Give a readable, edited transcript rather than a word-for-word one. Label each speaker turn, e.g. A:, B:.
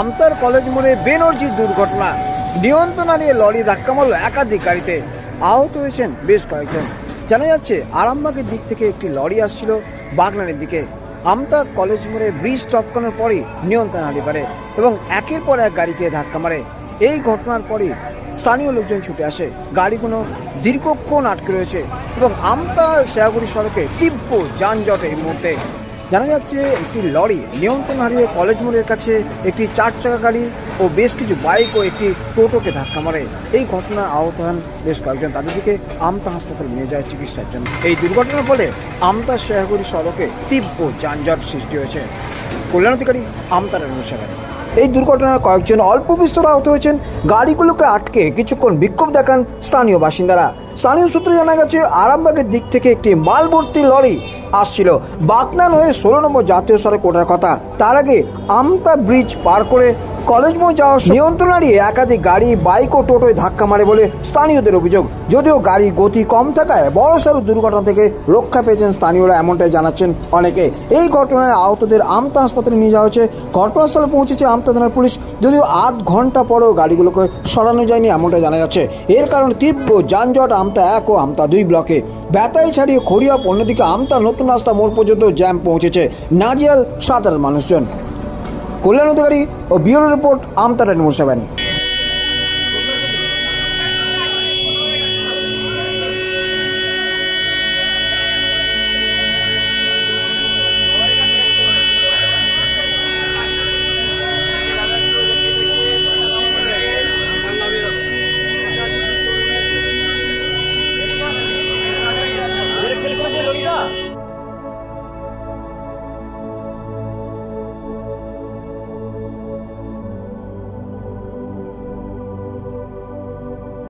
A: আমতার college মোড়ে বেনর্জির দুর্ঘটনা, নিয়ন্ত্রণ হারিয়ে লরি ধাক্কা মারল একাধিক গাড়িতে, আহত হয়েছেন বেশ কয়েকজন। জানা যাচ্ছে আরামবাগের দিক থেকে একটি লরি আসছিল বাগনানের দিকে। আমতা কলেজ মোড়ে ব্রিজ টপকানোর পরই নিয়ন্ত্রণ হারিয়ে পারে এবং একের পর এক গাড়িকে ধাক্কা মারে। এই ঘটনার পরই স্থানীয় লোকজন ছুটে আসে, গাড়িগুলো দীর্ঘক্ষণ আটকে রয়েছে এবং আমতা শেয়াগুড়ি সড়কে তীব্র যানজট এই মুহূর্তে। জানা যাচ্ছে একটি লরি নিয়ন্ত্রণ হারিয়ে কলেজ মোড়ের কাছে একটি 4 চাকা গাড়ি ও বেশ কিছু বাইক ও একটি টোটোকে ধাক্কা মারে। এই ঘটনায় আহত হন বেশ কয়েকজন, তাদের দিকে আমতা হাসপাতালে নিয়ে যায় চিকিৎসার জন্য। এই দুর্ঘটনার ফলে আমতা শেয়াগুড়ি সড়কে তীব্র যানজট সৃষ্টি হয়েছে। কল্যাণ অধিকারী, আমতার অনুসারে। এই দুর্ঘটনায় কয়েকজন অল্প বিস্তর আহত হয়েছেন। গাড়িগুলোকে আটকে কিছুক্ষণ বিক্ষোভ দেখান স্থানীয় বাসিন্দারা। স্থানীয় সূত্রে জানা গেছে আরামবাগের দিক থেকে একটি মাল ভর্তি লরি আসছিল বাগনান হয়ে 16 নম্বর জাতীয় সড়কে ওঠার কথা। তার আগে আমতা ব্রিজ পার করে কলেজ মোড় যাওয়ার নিয়ন্ত্রণ হারিয়ে একাধিক গাড়ি, বাইক ও টোটোয় ধাক্কা মারে বলে স্থানীয়দের অভিযোগ। যদিও গাড়ির গতি কম থাকায় বড়সড় দুর্ঘটনা থেকে রক্ষা পেয়েছেন স্থানীয়রা, এমনটাই জানাচ্ছেন অনেকে। এই ঘটনায় আহতদের আমতা হাসপাতালে নিয়ে যাওয়া হয়েছে। ঘটনাস্থলে পৌঁছেছে আমতা থানার পুলিশ, যদিও আধ ঘন্টা পরেও গাড়িগুলোকে সরানো যায়নি এমনটাই জানা যাচ্ছে। এর কারণে তীব্র যানজট আমতা 1 ও আমতা 2 ব্লকে। বেতাই ছাড়িয়ে খড়িয়া, অন্যদিকে আমতা নতুন রাস্তা মোড় পর্যন্ত জ্যাম পৌঁছেছে। নাজিয়াল সাধারণ মানুষজন। কল্যাণ অধিকারী ও ব্যুরো রিপোর্ট, আমতা 24/7।